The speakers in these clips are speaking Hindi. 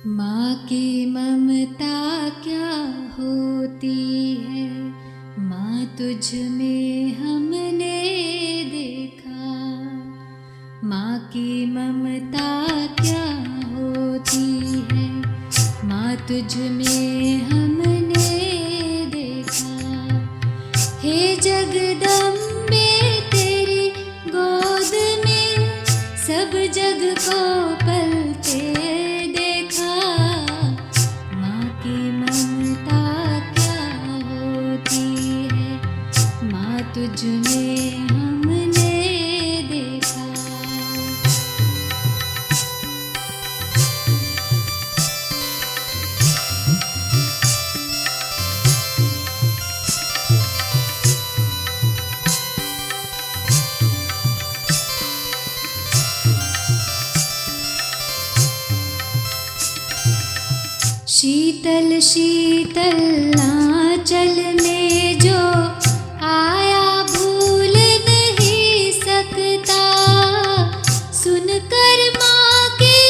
माँ की ममता क्या होती है, माँ तुझ में हमने देखा। माँ की ममता क्या होती है, माँ तुझ में हमने देखा। हे जगदम्बे तेरी गोद में सब जग को पलते देखा। माँ की ममता क्या होती है, माँ तुझ में हमने देखा। शीतल शीतल आंचल में जो आया भूल नहीं सकता। सुनकर माँ की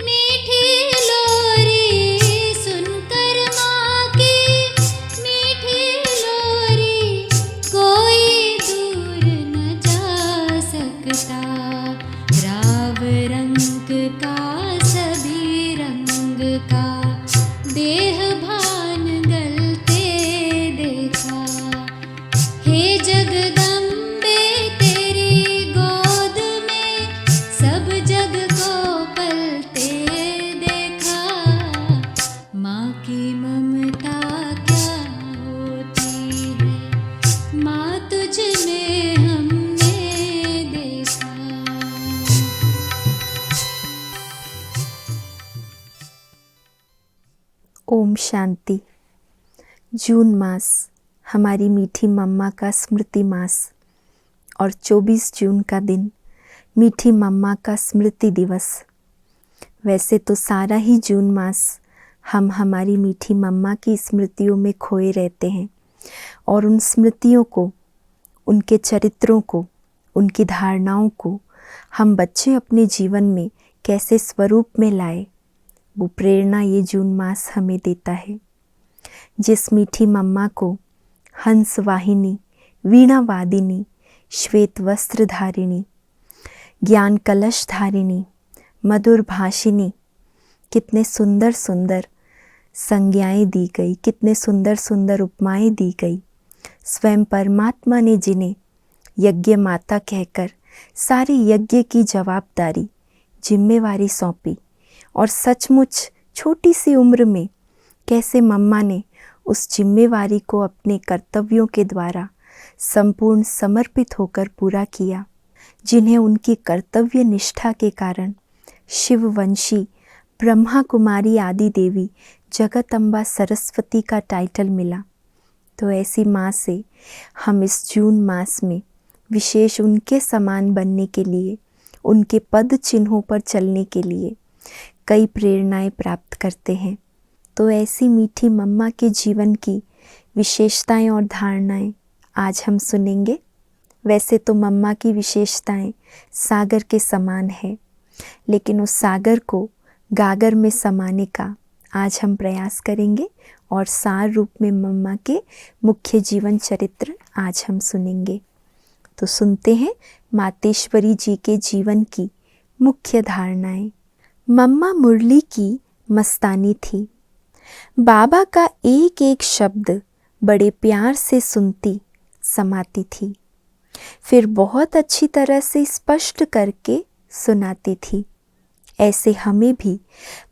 मीठी लोरी, सुनकर माँ की मीठी लोरी, कोई दूर न जा सकता। राव रंग का सभी रंग का देह भान गलते देखा। हे जगदम्बे तेरी गोद में सब जग को पलते देखा। माँ की ममता क्या होती है, माँ तुझ में हमने देखा। ओम शांति। जून मास हमारी मीठी मम्मा का स्मृति मास और 24 जून का दिन मीठी मम्मा का स्मृति दिवस। वैसे तो सारा ही जून मास हम हमारी मीठी मम्मा की स्मृतियों में खोए रहते हैं और उन स्मृतियों को, उनके चरित्रों को, उनकी धारणाओं को हम बच्चे अपने जीवन में कैसे स्वरूप में लाए, वो प्रेरणा ये जून मास हमें देता है। जिस मीठी मम्मा को हंस वाहिनी, वीणा वादिनी, श्वेत वस्त्र धारिणी, ज्ञान कलश धारिणी, मधुर भाषिनी, कितने सुंदर सुंदर संज्ञाएं दी गई, कितने सुंदर सुंदर उपमाएं दी गई। स्वयं परमात्मा ने जिन्हें यज्ञ माता कहकर सारे यज्ञ की जवाबदारी, जिम्मेवारी सौंपी और सचमुच छोटी सी उम्र में कैसे मम्मा ने उस जिम्मेवारी को अपने कर्तव्यों के द्वारा संपूर्ण समर्पित होकर पूरा किया, जिन्हें उनकी कर्तव्य निष्ठा के कारण शिववंशी ब्रह्मा कुमारी आदि देवी जगदम्बा सरस्वती का टाइटल मिला। तो ऐसी माँ से हम इस जून मास में विशेष उनके समान बनने के लिए, उनके पद चिन्हों पर चलने के लिए कई प्रेरणाएं प्राप्त करते हैं। तो ऐसी मीठी मम्मा के जीवन की विशेषताएं और धारणाएं आज हम सुनेंगे। वैसे तो मम्मा की विशेषताएं सागर के समान है, लेकिन उस सागर को गागर में समाने का आज हम प्रयास करेंगे और सार रूप में मम्मा के मुख्य जीवन चरित्र आज हम सुनेंगे। तो सुनते हैं मातेश्वरी जी के जीवन की मुख्य धारणाएं। मम्मा मुरली की मस्तानी थी। बाबा का एक एक शब्द बड़े प्यार से सुनती, समाती थी, फिर बहुत अच्छी तरह से स्पष्ट करके सुनाती थी। ऐसे हमें भी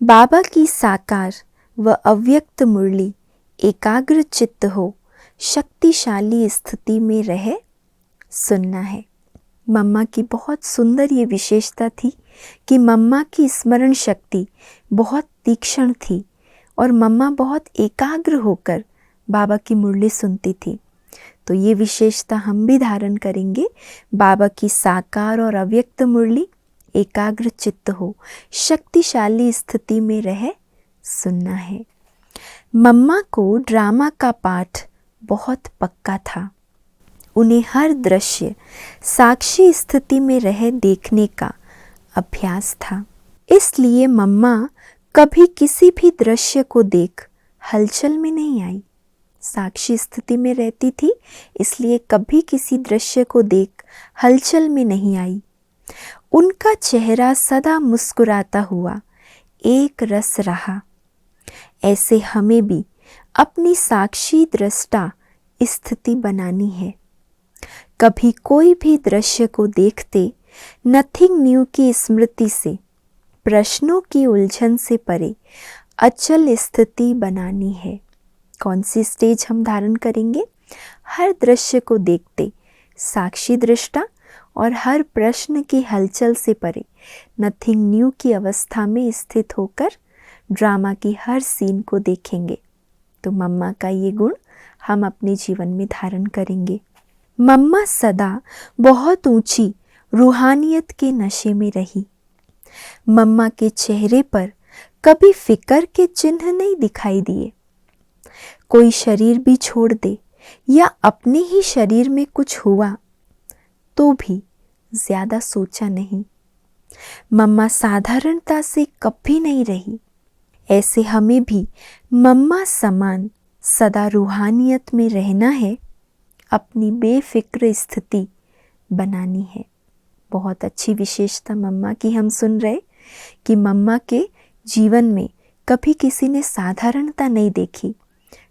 बाबा की साकार व अव्यक्त मुरली एकाग्र चित्त हो शक्तिशाली स्थिति में रह सुनना है। मम्मा की बहुत सुंदर ये विशेषता थी कि मम्मा की स्मरण शक्ति बहुत तीक्ष्ण थी और मम्मा बहुत एकाग्र होकर बाबा की मुरली सुनती थी। तो ये विशेषता हम भी धारण करेंगे। बाबा की साकार और अव्यक्त मुरली एकाग्र चित्त हो शक्तिशाली स्थिति में रह सुनना है। मम्मा को ड्रामा का पाठ बहुत पक्का था। उन्हें हर दृश्य साक्षी स्थिति में रह देखने का अभ्यास था। इसलिए मम्मा कभी किसी भी दृश्य को देख हलचल में नहीं आई। साक्षी स्थिति में रहती थी, इसलिए कभी किसी दृश्य को देख हलचल में नहीं आई। उनका चेहरा सदा मुस्कुराता हुआ एक रस रहा। ऐसे हमें भी अपनी साक्षी दृष्टा स्थिति बनानी है। कभी कोई भी दृश्य को देखते नथिंग न्यू की स्मृति से, प्रश्नों की उलझन से परे अचल स्थिति बनानी है। कौन सी स्टेज हम धारण करेंगे? हर दृश्य को देखते साक्षी दृष्टा और हर प्रश्न की हलचल से परे नथिंग न्यू की अवस्था में स्थित होकर ड्रामा की हर सीन को देखेंगे। तो मम्मा का ये गुण हम अपने जीवन में धारण करेंगे। मम्मा सदा बहुत ऊंची रूहानियत के नशे में रही। मम्मा के चेहरे पर कभी फिक्र के चिन्ह नहीं दिखाई दिए। कोई शरीर भी छोड़ दे या अपने ही शरीर में कुछ हुआ तो भी ज्यादा सोचा नहीं। मम्मा साधारणता से कभी नहीं रही। ऐसे हमें भी मम्मा समान सदा रूहानियत में रहना है, अपनी बेफिक्र स्थिति बनानी है। बहुत अच्छी विशेषता मम्मा की हम सुन रहे कि मम्मा के जीवन में कभी किसी ने साधारणता नहीं देखी।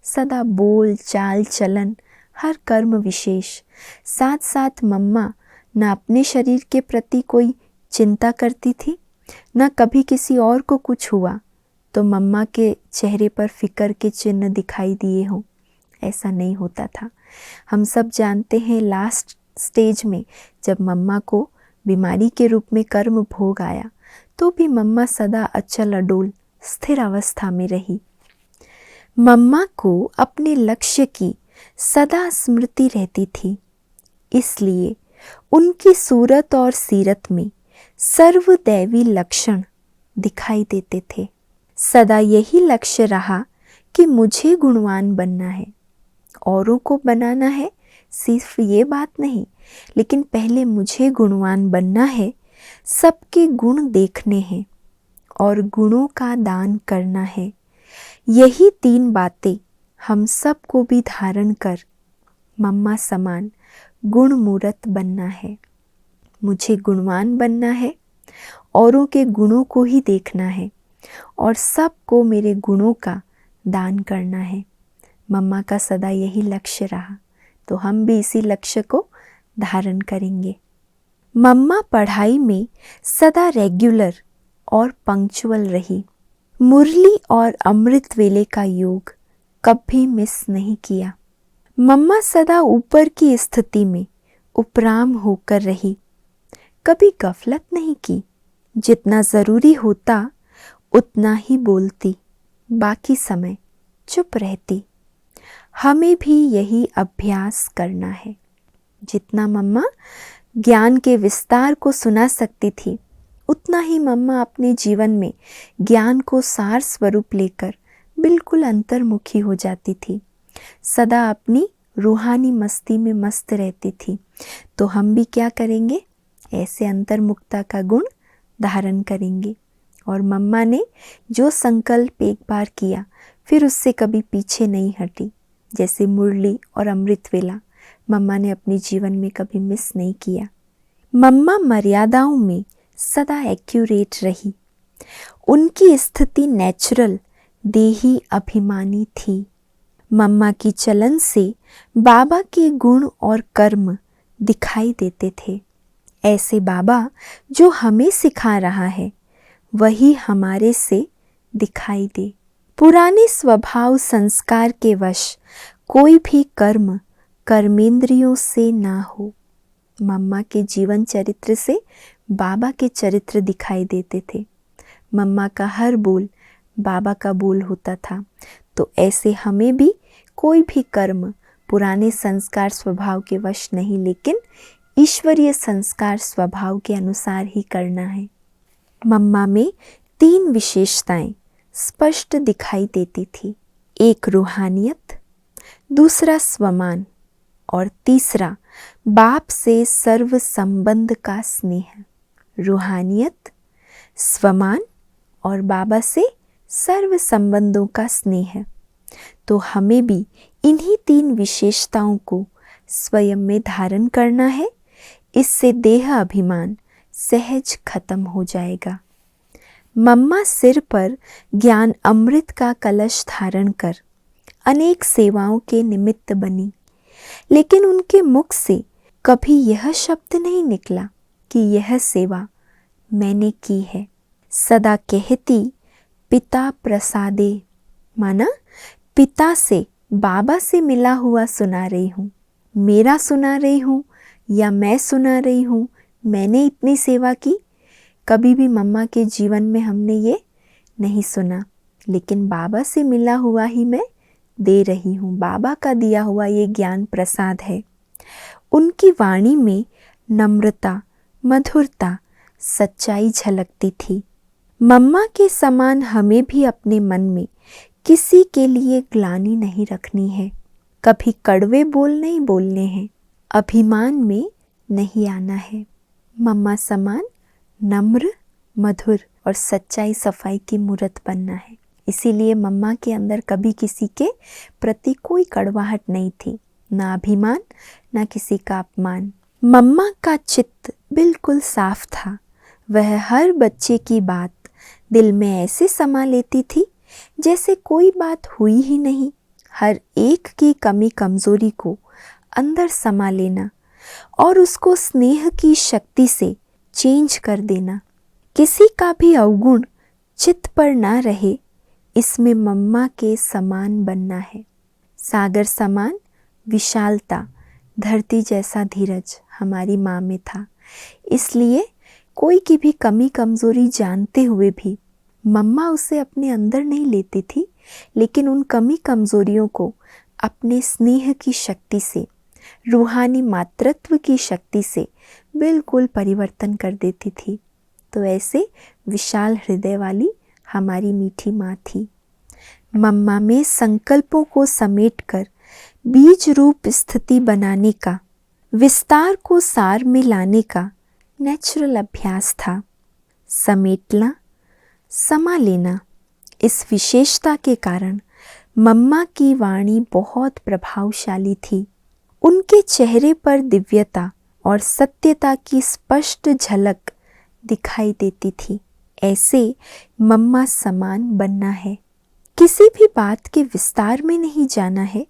सदा बोल चाल चलन हर कर्म विशेष। साथ साथ मम्मा न अपने शरीर के प्रति कोई चिंता करती थी, न कभी किसी और को कुछ हुआ तो मम्मा के चेहरे पर फिक्र के चिन्ह दिखाई दिए हों। ऐसा नहीं होता था। हम सब जानते हैं लास्ट स्टेज में जब मम्मा को बीमारी के रूप में कर्म भोग आया तो भी मम्मा सदा अचल अडोल स्थिर अवस्था में रही। मम्मा को अपने लक्ष्य की सदा स्मृति रहती थी, इसलिए उनकी सूरत और सीरत में सर्वदैवी लक्षण दिखाई देते थे। सदा यही लक्ष्य रहा कि मुझे गुणवान बनना है, औरों को बनाना है, सिर्फ ये बात नहीं, लेकिन पहले मुझे गुणवान बनना है। सबके गुण देखने हैं और गुणों का दान करना है। यही 3 बातें हम सबको भी धारण कर मम्मा समान गुण मूरत बनना है। मुझे गुणवान बनना है, औरों के गुणों को ही देखना है और सबको मेरे गुणों का दान करना है। मम्मा का सदा यही लक्ष्य रहा, तो हम भी इसी लक्ष्य को धारण करेंगे। मम्मा पढ़ाई में सदा रेगुलर और पंक्चुअल रही। मुरली और अमृत वेले का योग कभी मिस नहीं किया। मम्मा सदा ऊपर की स्थिति में उपराम होकर रही। कभी गफलत नहीं की। जितना ज़रूरी होता उतना ही बोलती, बाकी समय चुप रहती। हमें भी यही अभ्यास करना है। जितना मम्मा ज्ञान के विस्तार को सुना सकती थी, उतना ही मम्मा अपने जीवन में ज्ञान को सार स्वरूप लेकर बिल्कुल अंतर्मुखी हो जाती थी। सदा अपनी रूहानी मस्ती में मस्त रहती थी। तो हम भी क्या करेंगे? ऐसे अंतर्मुखता का गुण धारण करेंगे। और मम्मा ने जो संकल्प एक बार किया फिर उससे कभी पीछे नहीं हटी। जैसे मुरली और अमृत वेला मम्मा ने अपने जीवन में कभी मिस नहीं किया। मम्मा मर्यादाओं में सदा एक्यूरेट रही। उनकी स्थिति नेचुरल देही अभिमानी थी। मम्मा की चलन से बाबा के गुण और कर्म दिखाई देते थे। ऐसे बाबा जो हमें सिखा रहा है वही हमारे से दिखाई दे। पुराने स्वभाव संस्कार के वश कोई भी कर्म कर्मेंद्रियों से ना हो। मम्मा के जीवन चरित्र से बाबा के चरित्र दिखाई देते थे। मम्मा का हर बोल बाबा का बोल होता था। तो ऐसे हमें भी कोई भी कर्म पुराने संस्कार स्वभाव के वश नहीं, लेकिन ईश्वरीय संस्कार स्वभाव के अनुसार ही करना है। मम्मा में 3 विशेषताएं स्पष्ट दिखाई देती थी। एक रूहानियत, दूसरा स्वमान और तीसरा बाप से सर्व संबंध का स्नेह। रूहानियत, स्वमान और बाबा से सर्व संबंधों का स्नेह। तो हमें भी इन्हीं 3 विशेषताओं को स्वयं में धारण करना है। इससे देह अभिमान सहज खत्म हो जाएगा। मम्मा सिर पर ज्ञान अमृत का कलश धारण कर अनेक सेवाओं के निमित्त बनी, लेकिन उनके मुख से कभी यह शब्द नहीं निकला कि यह सेवा मैंने की है। सदा कहती पिता प्रसादे, माना पिता से, बाबा से मिला हुआ सुना रही हूँ, मेरा सुना रही हूँ या मैं सुना रही हूँ मैंने इतनी सेवा की। कभी भी मम्मा के जीवन में हमने ये नहीं सुना, लेकिन बाबा से मिला हुआ ही मैं दे रही हूँ। बाबा का दिया हुआ ये ज्ञान प्रसाद है। उनकी वाणी में नम्रता, मधुरता, सच्चाई झलकती थी। मम्मा के समान हमें भी अपने मन में किसी के लिए ग्लानि नहीं रखनी है। कभी कड़वे बोल नहीं बोलने हैं, अभिमान में नहीं आना है। मम्मा समान नम्र, मधुर और सच्चाई सफाई की मूर्त बनना है। इसीलिए मम्मा के अंदर कभी किसी के प्रति कोई कड़वाहट नहीं थी, ना अभिमान, ना किसी का अपमान। मम्मा का चित्त बिल्कुल साफ था। वह हर बच्चे की बात दिल में ऐसे समा लेती थी जैसे कोई बात हुई ही नहीं। हर एक की कमी कमजोरी को अंदर समा लेना और उसको स्नेह की शक्ति से चेंज कर देना। किसी का भी अवगुण चित्त पर ना रहे, इसमें मम्मा के समान बनना है। सागर समान विशालता, धरती जैसा धीरज हमारी माँ में था। इसलिए कोई की भी कमी कमजोरी जानते हुए भी मम्मा उसे अपने अंदर नहीं लेती थी, लेकिन उन कमी कमजोरियों को अपने स्नेह की शक्ति से, रूहानी मातृत्व की शक्ति से बिल्कुल परिवर्तन कर देती थी। तो ऐसे विशाल हृदय वाली हमारी मीठी माँ थी। मम्मा में संकल्पों को समेटकर बीज रूप स्थिति बनाने का, विस्तार को सार में लाने का नेचुरल अभ्यास था। समेटना, समा लेना, इस विशेषता के कारण मम्मा की वाणी बहुत प्रभावशाली थी। उनके चेहरे पर दिव्यता और सत्यता की स्पष्ट झलक दिखाई देती थी। ऐसे मम्मा समान बनना है। किसी भी बात के विस्तार में नहीं जाना है।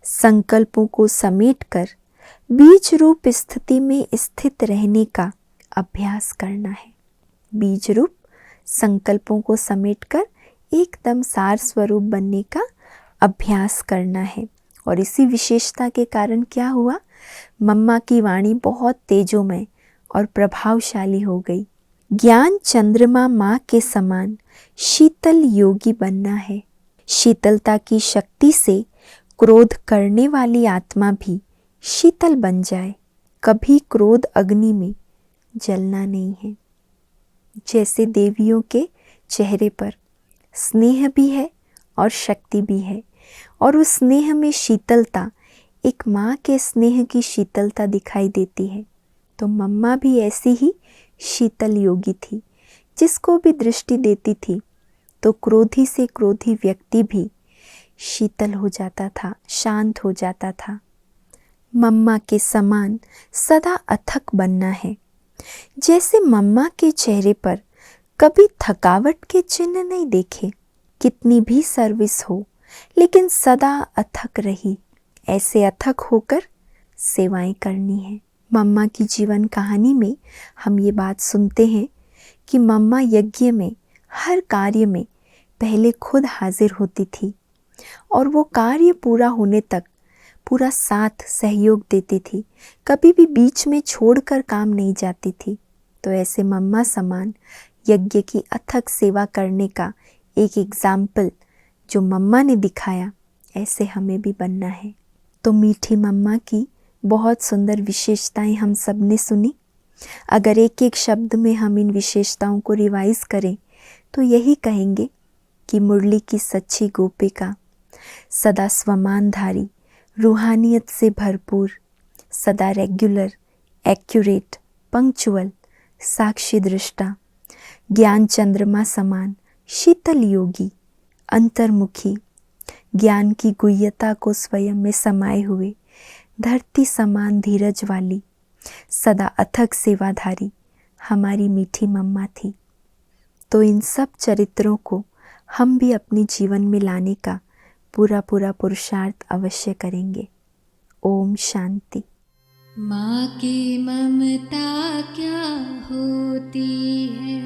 संकल्पों को समेटकर बीज रूप स्थिति में स्थित रहने का अभ्यास करना है। बीज रूप संकल्पों को समेटकर एकदम सार स्वरूप बनने का अभ्यास करना है। और इसी विशेषता के कारण क्या हुआ, मम्मा की वाणी बहुत तेजोमय और प्रभावशाली हो गई। ज्ञान चंद्रमा माँ के समान शीतल योगी बनना है। शीतलता की शक्ति से क्रोध करने वाली आत्मा भी शीतल बन जाए। कभी क्रोध अग्नि में जलना नहीं है। जैसे देवियों के चेहरे पर स्नेह भी है और शक्ति भी है, और उस स्नेह में शीतलता, एक माँ के स्नेह की शीतलता दिखाई देती है। तो मम्मा भी ऐसी ही शीतल योगी थी, जिसको भी दृष्टि देती थी तो क्रोधी से क्रोधी व्यक्ति भी शीतल हो जाता था, शांत हो जाता था। मम्मा के समान सदा अथक बनना है। जैसे मम्मा के चेहरे पर कभी थकावट के चिन्ह नहीं देखे, कितनी भी सर्विस हो लेकिन सदा अथक रही। ऐसे अथक होकर सेवाएं करनी है। मम्मा की जीवन कहानी में हम ये बात सुनते हैं कि मम्मा यज्ञ में, हर कार्य में पहले खुद हाजिर होती थी और वो कार्य पूरा होने तक पूरा साथ सहयोग देती थी। कभी भी बीच में छोड़कर काम नहीं जाती थी। तो ऐसे मम्मा समान यज्ञ की अथक सेवा करने का एक एग्जाम्पल जो मम्मा ने दिखाया, ऐसे हमें भी बनना है। तो मीठी मम्मा की बहुत सुंदर विशेषताएं हम सब ने सुनी। अगर एक एक शब्द में हम इन विशेषताओं को रिवाइज करें तो यही कहेंगे कि मुरली की सच्ची गोपिका, सदा स्वमानधारी, रूहानियत से भरपूर, सदा रेगुलर, एक्यूरेट, पंक्चुअल, साक्षी दृष्टा, ज्ञान चंद्रमा समान शीतल योगी, अंतर्मुखी, ज्ञान की गुह्यता को स्वयं में समाये हुए, धरती समान धीरज वाली, सदा अथक सेवाधारी हमारी मीठी मम्मा थी। तो इन सब चरित्रों को हम भी अपने जीवन में लाने का पूरा पुरुषार्थ अवश्य करेंगे। ओम शांति। माँ की ममता क्या होती है,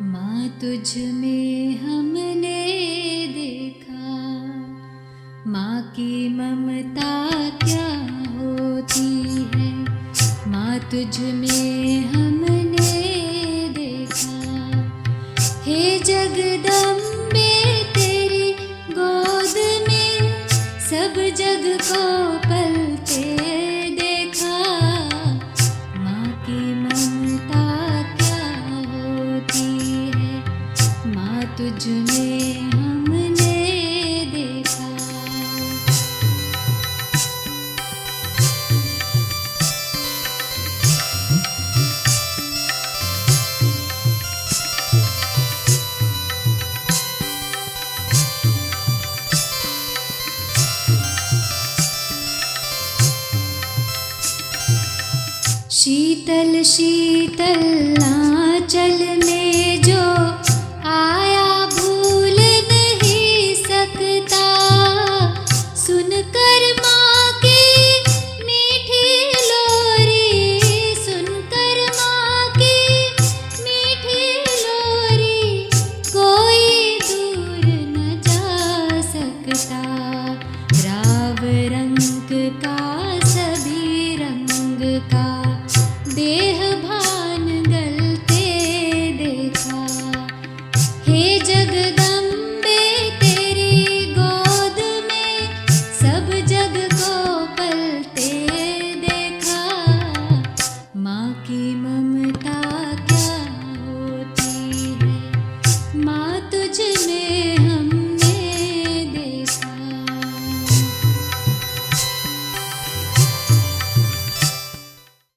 माँ तुझ में हमने देखा। माँ की ममता क्या होती है, माँ तुझ में हमने देखा। हे जगदम्बे तेरी गोद में सब जग को पलते देखा। माँ की ममता क्या होती है, माँ तुझ में हमने देखा। शीतल शीतल आंचल में जो आया